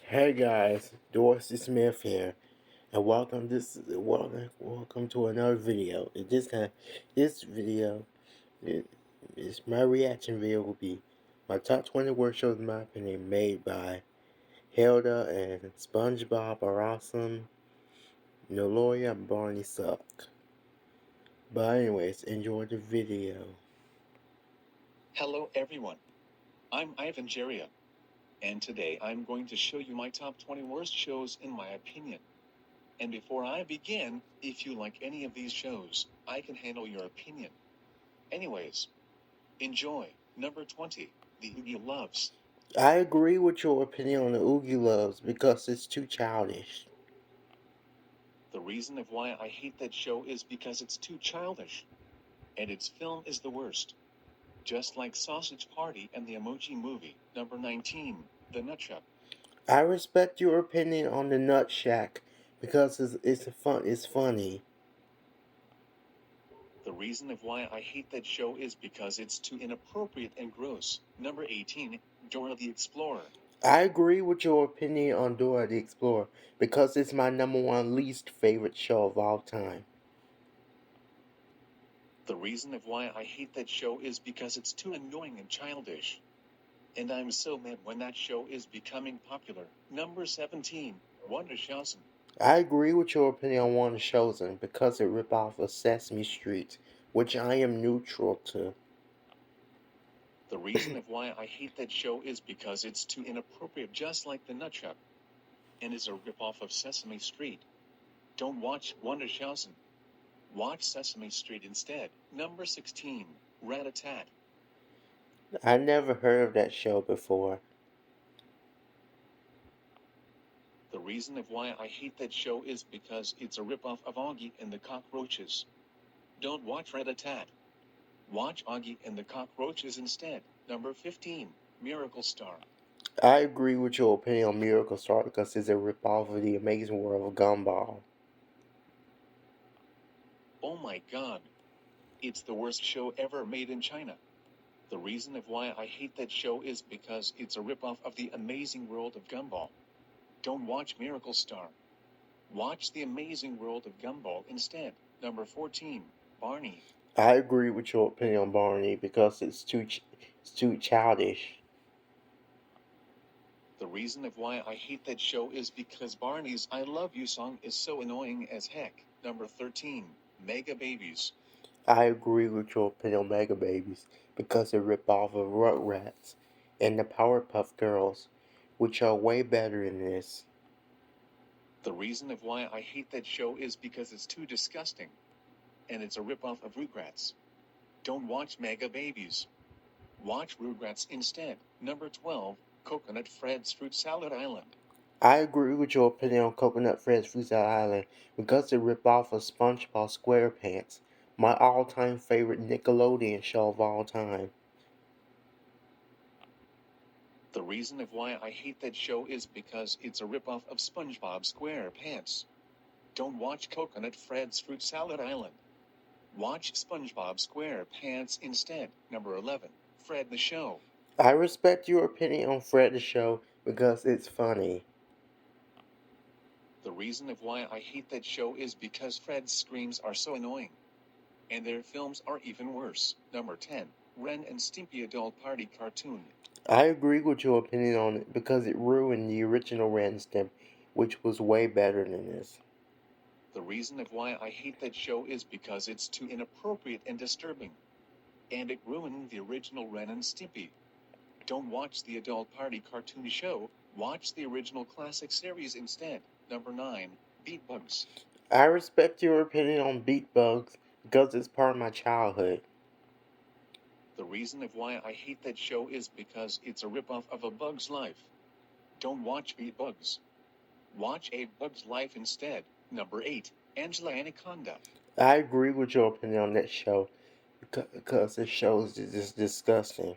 Hey guys, Dorsey Smith here, and welcome to another video. This video is my reaction video will be my top 20 worst shows in my opinion made by Hilda and SpongeBob are awesome. Niloya and Barney suck. But anyways, enjoy the video. Hello everyone, I'm Ivan Jeria, and today I'm going to show you my top 20 worst shows in my opinion. And before I begin, if you like any of these shows, I can handle your opinion. Anyways, enjoy. Number 20, The Oogie Loves. I agree with your opinion on the Oogie Loves because it's too childish. The reason of why I hate that show is because it's too childish. And its film is the worst. Just like Sausage Party and the Emoji Movie. Number 19, The Nutshell. I respect your opinion on the Nut Shack because it's funny. The reason of why I hate that show is because it's too inappropriate and gross. Number 18, Dora the Explorer. I agree with your opinion on Dora the Explorer because it's my number one least favorite show of all time. The reason of why I hate that show is because it's too annoying and childish. And I'm so mad when that show is becoming popular. Number 17, Wondershausen. I agree with your opinion on One Chosen because it ripped off of Sesame Street, which I am neutral to. The reason of why I hate that show is because it's too inappropriate, just like The Nutshell. And is a ripoff of Sesame Street. Don't watch Wondershausen. Watch Sesame Street instead. Number 16, Rat-a-tat. I never heard of that show before. The reason of why I hate that show is because it's a ripoff of Augie and the Cockroaches. Don't watch Rat-a-tat. Watch Augie and the Cockroaches instead. Number 15, Miracle Star. I agree with your opinion on Miracle Star because it's a ripoff of The Amazing World of Gumball. Oh my god. It's the worst show ever made in China. The reason of why I hate that show is because it's a ripoff of The Amazing World of Gumball. Don't watch Miracle Star. Watch The Amazing World of Gumball instead. Number 14, Barney. I agree with your opinion on Barney because it's too childish. The reason of why I hate that show is because Barney's I Love You song is so annoying as heck. Number 13, Mega Babies. I agree with your opinion on Mega Babies because it ripped off of Rugrats and the Powerpuff Girls, which are way better than this. The reason of why I hate that show is because it's too disgusting. And it's a ripoff of Rugrats. Don't watch Mega Babies. Watch Rugrats instead. Number 12, Coconut Fred's Fruit Salad Island. I agree with your opinion on Coconut Fred's Fruit Salad Island because it ripped off of SpongeBob SquarePants, my all-time favorite Nickelodeon show of all time. The reason of why I hate that show is because it's a ripoff of SpongeBob SquarePants. Don't watch Coconut Fred's Fruit Salad Island. Watch SpongeBob SquarePants instead. Number 11, Fred the Show. I respect your opinion on Fred the Show because it's funny. The reason of why I hate that show is because Fred's screams are so annoying. And their films are even worse. Number 10, Ren and Stimpy Adult Party Cartoon. I agree with your opinion on it because it ruined the original Ren and Stimpy, which was way better than this. The reason of why I hate that show is because it's too inappropriate and disturbing. And it ruined the original Ren and Stimpy. Don't watch the adult party cartoon show, watch the original classic series instead. Number 9, Beat Bugs. I respect your opinion on Beat Bugs because it's part of my childhood. The reason of why I hate that show is because it's a ripoff of A Bug's Life. Don't watch Beat Bugs. Watch A Bug's Life instead. Number 8, Angela Anaconda. I agree with your opinion on that show because this show is just disgusting.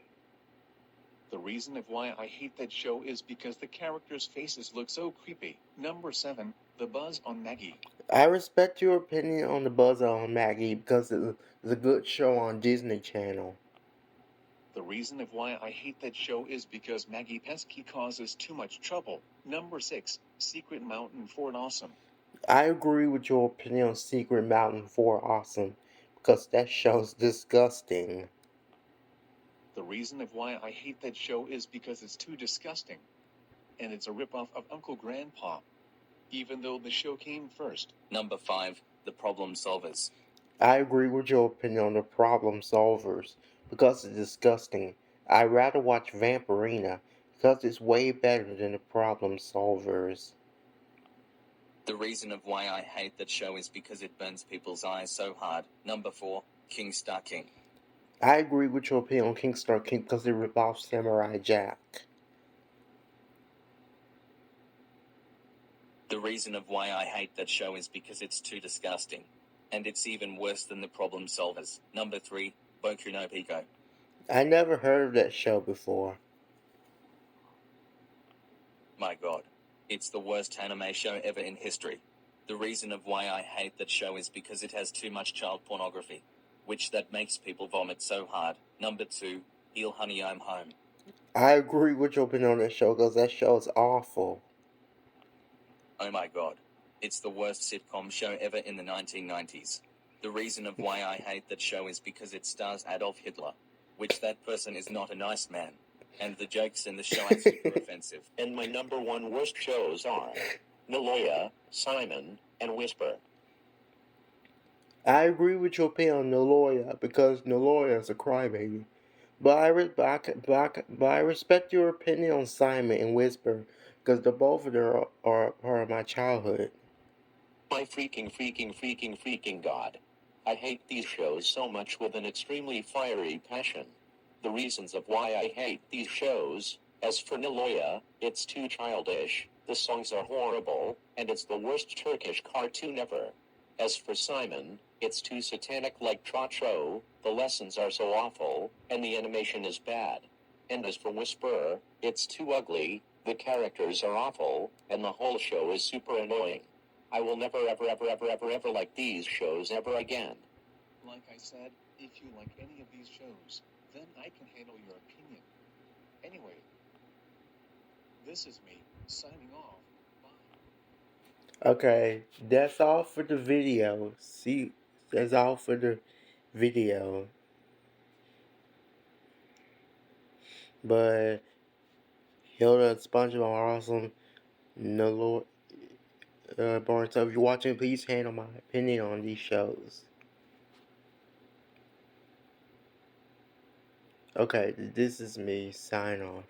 The reason of why I hate that show is because the characters' faces look so creepy. Number 7, The Buzz on Maggie. I respect your opinion on the Buzz on Maggie because it's a good show on Disney Channel. The The reason of why I hate that show is because Maggie Pesky causes too much trouble. Number 6, Secret Mountain Fort Awesome. I agree with your opinion on Secret Mountain Fort Awesome because that show's disgusting. The reason of why I hate that show is because it's too disgusting. And it's a ripoff of Uncle Grandpa. Even though the show came first. Number 5, The Problem Solvers. I agree with your opinion on the Problem Solvers because it's disgusting. I'd rather watch Vampirina because it's way better than the Problem Solvers. The reason of why I hate that show is because it burns people's eyes so hard. Number 4, King Star King. I agree with your opinion on King Star King because it revolves Samurai Jack. The reason of why I hate that show is because it's too disgusting. And it's even worse than the Problem Solvers. Number 3, Boku no Pico. I never heard of that show before. My god. It's the worst anime show ever in history. The reason of why I hate that show is because it has too much child pornography. Which that makes people vomit so hard. Number 2, Heel Honey I'm Home. I agree with your opinion on that show because that show is awful. Oh my god. It's the worst sitcom show ever in the 1990s. The reason of why I hate that show is because it stars Adolf Hitler. Which that person is not a nice man. And the jokes in the show are super offensive. And my number 1 worst shows are Niloya, Simon, and Whisper. I agree with your opinion on Niloya because Niloya is a crybaby. But I respect your opinion on Simon and Whisper because the both of them are part of my childhood. My freaking god. I hate these shows so much with an extremely fiery passion. The reasons of why I hate these shows: as for Niloya, it's too childish, the songs are horrible, and it's the worst Turkish cartoon ever. As for Simon, it's too satanic like Trotro, the lessons are so awful, and the animation is bad. And as for Whisperer, it's too ugly, the characters are awful, and the whole show is super annoying. I will never ever like these shows ever again. Like I said, if you like any of these shows, then I can handle your opinion. Anyway, this is me, signing off. Bye. Okay, that's all for the video. See, that's all for the video. But Hilda, SpongeBob are awesome. No Lord, Barney. So if you're watching, please handle my opinion on these shows. Okay, this is me. Sign off.